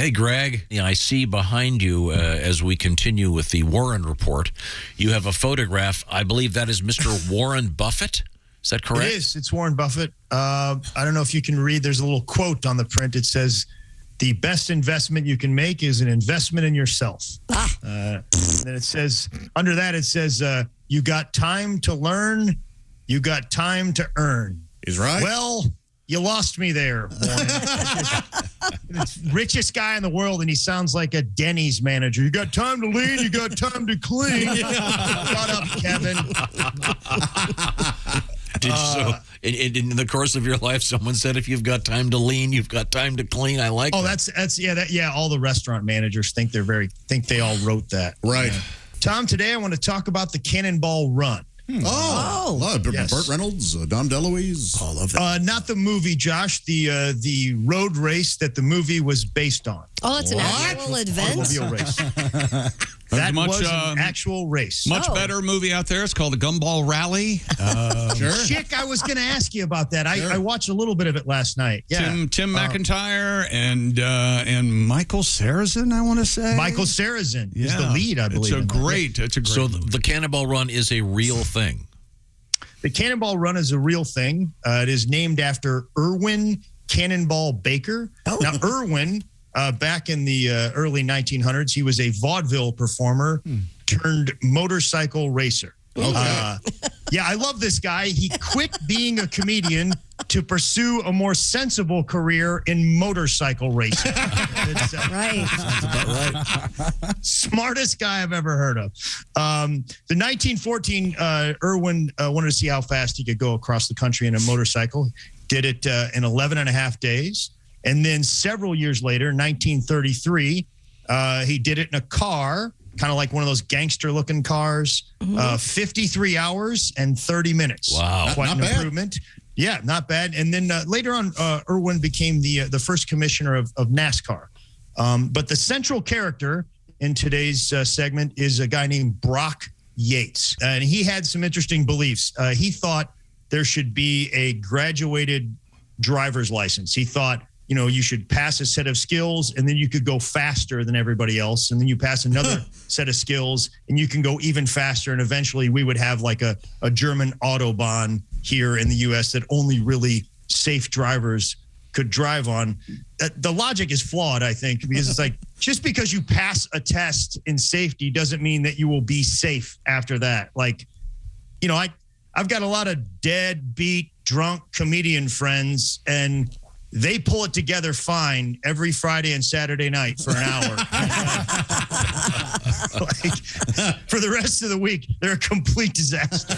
Hey, Greg. Yeah, I see behind you as we continue with the Warren Report, you have a photograph. I believe that is Mr. Warren Buffett. Is that correct? It is. It's Warren Buffett. I don't know if you can read. There's a little quote on the print. It says, "The best investment you can make is an investment in yourself." And then it says, under that, it says, "You got time to learn. You got time to earn." He's right. Well, you lost me there, Warren. It's richest guy in the world, and he sounds like a Denny's manager. You got time to lean, you got time to clean. Shut up, Kevin. In the course of your life, someone said, if you've got time to lean, you've got time to clean. I like that. All the restaurant managers think they all wrote that. Right. Tom, today I want to talk about the Cannonball Run. Yes. Burt Reynolds, Dom DeLuise. All of that. Not the movie, Josh. The road race that the movie was based on. Oh, it's an actual event? Automobile race. That was an actual race. Much better movie out there. It's called the Gumball Rally. Sure. Chick, I was going to ask you about that. I watched a little bit of it last night. Yeah. Tim McIntyre and Michael Sarrazin, I want to say. Michael Sarrazin is the lead, I believe. It's a great So the Cannonball Run is a real thing. The Cannonball Run is a real thing. It is named after Irwin Cannonball Baker. Now, Irwin, back in the early 1900s, he was a vaudeville performer turned motorcycle racer. Okay. Yeah, I love this guy. He quit being a comedian to pursue a more sensible career in motorcycle racing. It's, Right. Sounds about right. Smartest guy I've ever heard of. The 1914, Irwin wanted to see how fast he could go across the country in a motorcycle. Did it in 11 and a half days. And then several years later, 1933, he did it in a car, kind of like one of those gangster-looking cars, 53 hours and 30 minutes. Wow. Quite Not an bad. improvement. Yeah, not bad. And then later on, Irwin became the first commissioner of NASCAR. But the central character in today's segment is a guy named Brock Yates. And he had some interesting beliefs. He thought there should be a graduated driver's license. He thought, you should pass a set of skills and then you could go faster than everybody else. And then you pass another set of skills and you can go even faster. And eventually we would have like a German Autobahn here in the U.S. that only really safe drivers could drive on. The logic is flawed, I think, because it's like, just because you pass a test in safety doesn't mean that you will be safe after that. Like, I've got a lot of deadbeat, drunk comedian friends, and they pull it together fine every Friday and Saturday night for an hour. For the rest of the week, they're a complete disaster.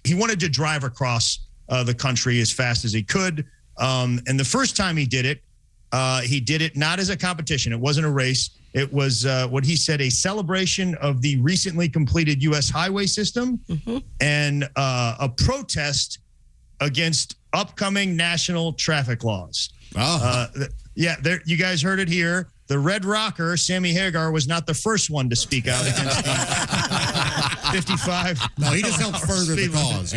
He wanted to drive across the country as fast as he could. And the first time he did it not as a competition. It wasn't a race. It was what he said, a celebration of the recently completed U.S. highway system and a protest against upcoming national traffic laws. You guys heard it here. The Red Rocker, Sammy Hagar, was not the first one to speak out against the 55. No, he just helped further the cause.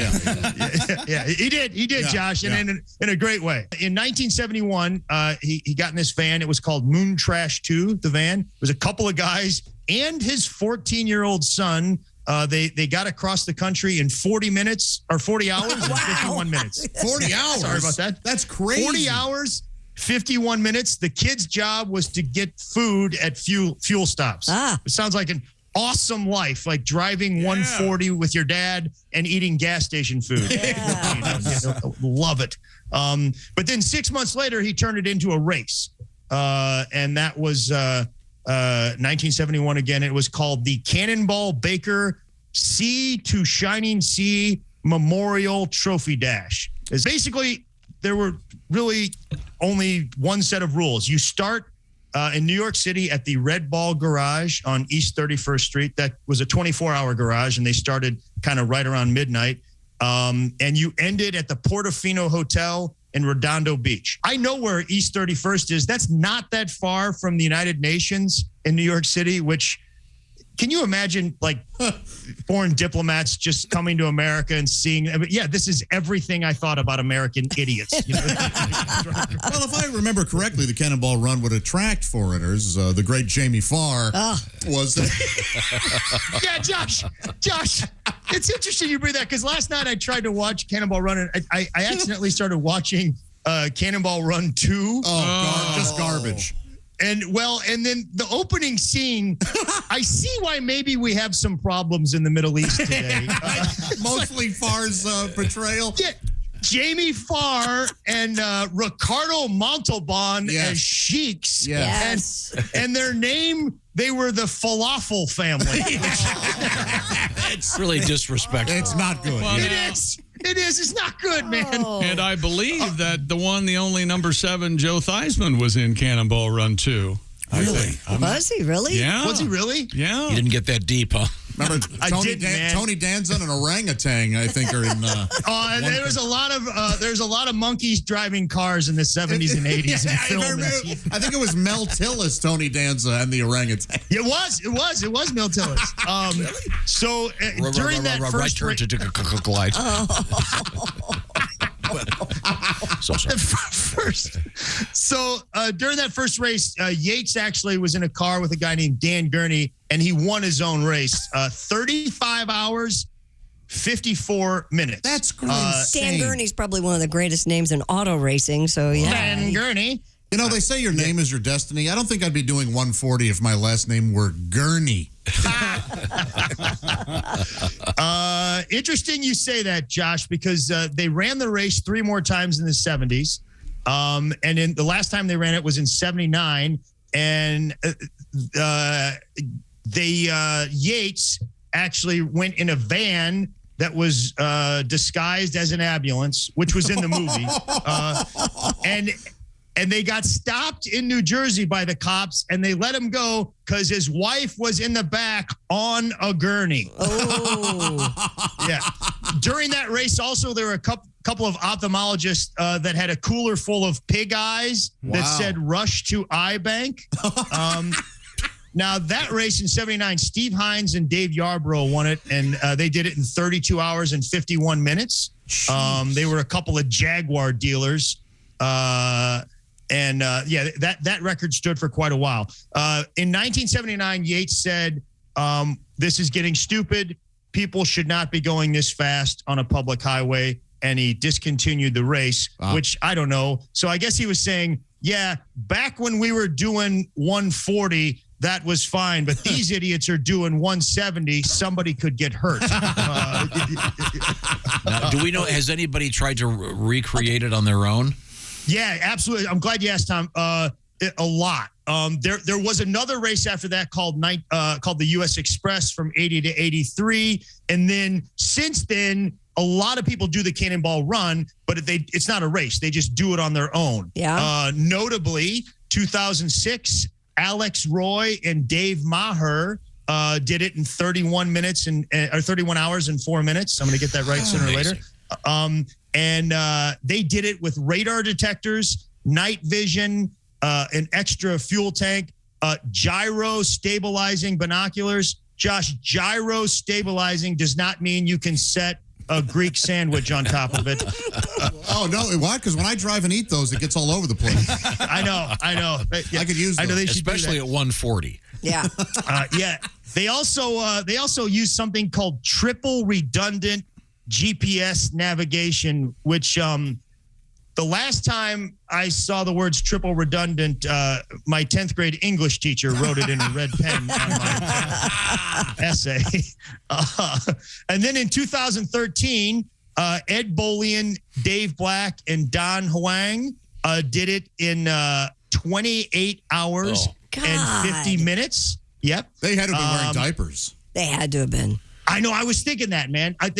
Yeah, he did, Josh, and in a great way. In 1971, he got in this van. It was called Moon Trash 2, the van. It was a couple of guys and his 14-year-old son. They got across the country in 40 minutes or 40 hours and 51 minutes. 40 hours? Sorry about that. That's crazy. 40 hours, 51 minutes. The kid's job was to get food at fuel stops. It sounds like an awesome life, like driving 140 with your dad and eating gas station food. Love it. But then 6 months later, he turned it into a race. And that was 1971 again. It was called the Cannonball Baker Sea to Shining Sea Memorial Trophy Dash. It's basically, there were really only one set of rules. You start in New York City at the Red Ball Garage on East 31st Street. That was a 24-hour garage, and they started kind of right around midnight. And you ended at the Portofino Hotel in Redondo Beach. I know where East 31st is. That's not that far from the United Nations in New York City, which can you imagine like foreign diplomats just coming to America and seeing? Yeah, this is everything I thought about American idiots. Well, if I remember correctly, the Cannonball Run would attract foreigners. The great Jamie Farr was. Yeah, Josh, it's interesting you bring that because last night I tried to watch Cannonball Run and I accidentally started watching Cannonball Run 2. Just garbage. And then the opening scene, I see why maybe we have some problems in the Middle East today. Mostly Farr's portrayal. Yeah, Jamie Farr and Ricardo Montalban as sheiks. Yes. And their name, they were the Falafel family. It's really disrespectful. It's not good. Well, It is. It is. It's not good, man. And I believe that the only number 7, Joe Theismann, was in Cannonball Run 2. Really? Was he really? Yeah. Was he really? Yeah. You didn't get that deep, huh? Remember Tony Danza and an orangutan, I think, are in. There was a lot of monkeys driving cars in the 70s and 80s in film. I think it was Mel Tillis, Tony Danza, and the orangutan. It was Mel Tillis. So during that first turn to glide. So sorry. During that first race, Yates actually was in a car with a guy named Dan Gurney, and he won his own race. 35 hours, 54 minutes. That's great. Dan Gurney's probably one of the greatest names in auto racing. So yeah, Dan Gurney. You know, they say your name is your destiny. I don't think I'd be doing 140 if my last name were Gurney. Interesting you say that, Josh, because they ran the race 3 more times in the 70s. And in the last time they ran it was in 79. And Yates actually went in a van that was disguised as an ambulance, which was in the movie. And they got stopped in New Jersey by the cops, and they let him go because his wife was in the back on a gurney. Oh, Yeah. During that race, also, there were a couple of ophthalmologists that had a cooler full of pig eyes that said "Rush to Eye Bank." Now, that race in 79, Steve Hines and Dave Yarbrough won it, and they did it in 32 hours and 51 minutes. They were a couple of Jaguar dealers. That record stood for quite a while. In 1979, Yates said, this is getting stupid. People should not be going this fast on a public highway. And he discontinued the race, which I don't know. So I guess he was saying, yeah, back when we were doing 140, that was fine. But these idiots are doing 170. Somebody could get hurt. Now, do we know, has anybody tried to recreate it on their own? Yeah, absolutely. I'm glad you asked, Tom. A lot. There was another race after that called the U.S. Express from 80 to 83. And then since then, a lot of people do the Cannonball Run, but it's not a race. They just do it on their own. Yeah. Notably, 2006, Alex Roy and Dave Maher did it in 31 minutes or 31 hours and 4 minutes. I'm going to get that right sooner or later. And they did it with radar detectors, night vision, an extra fuel tank, gyro stabilizing binoculars. Josh, gyro stabilizing does not mean you can set a Greek sandwich on top of it. Oh, no. Why? Because when I drive and eat those, it gets all over the place. I know. I could use those. I know they should Especially at 140. yeah. Yeah. They also use something called triple redundant GPS navigation, which the last time I saw the words triple redundant, my 10th grade English teacher wrote it in a red pen on my essay. And then in 2013, Ed Bolian, Dave Black, and Don Huang did it in 28 hours and 50 minutes. Yep. They had to be wearing diapers. They had to have been. I know. I was thinking that, man. I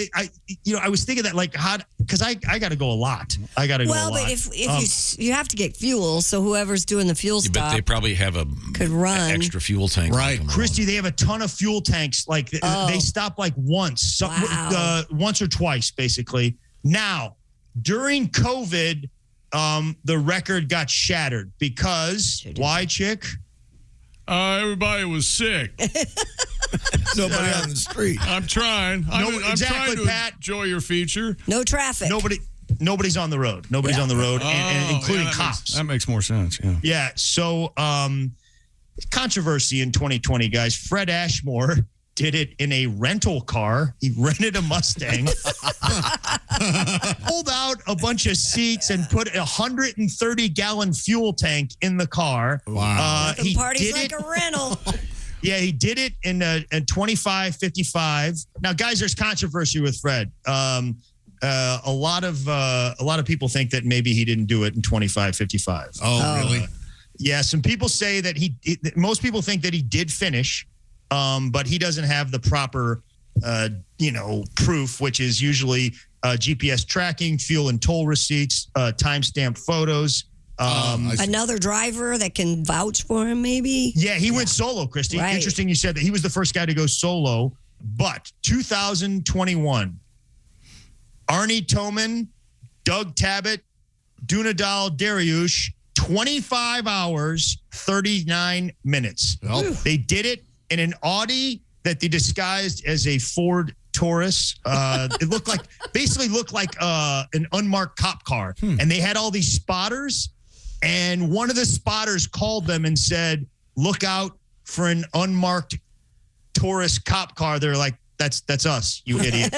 was thinking that, like, how, because I got to go a lot. I got to go a lot. Well, but if you have to get fuel, so whoever's doing the fuel But stop they probably have could run. extra fuel tank. Right. Christy, they have a ton of fuel tanks. Like they stop like once, once or twice, basically. Now, during COVID, the record got shattered because why, Chick? Everybody was sick. Nobody on the street. I'm trying. I'm exactly, trying to Pat. enjoy your feature. No traffic. Nobody's on the road. Nobody's on the road, and including cops. That makes more sense. Yeah. Yeah. So, controversy in 2020, guys. Fred Ashmore did it in a rental car. He rented a Mustang, pulled out a bunch of seats, and put a 130-gallon fuel tank in the car. Wow. The party's like a rental. Yeah, he did it in 2555. Now, guys, there's controversy with Fred. A lot of people think that maybe he didn't do it in 2555. Oh, really? Yeah, some people say that most people think that he did finish, but he doesn't have the proper, proof, which is usually GPS tracking, fuel and toll receipts, timestamp photos. Another driver that can vouch for him, maybe? Yeah, he went solo, Christy. Right. Interesting you said that. He was the first guy to go solo. But 2021, Arnie Toman, Doug Tabbitt, Dunadal Dariush, 25 hours, 39 minutes. Well, They did it in an Audi that they disguised as a Ford Taurus. It basically looked like an unmarked cop car. And they had all these spotters. And one of the spotters called them and said, "Look out for an unmarked Taurus cop car." They're like, that's us, you idiot.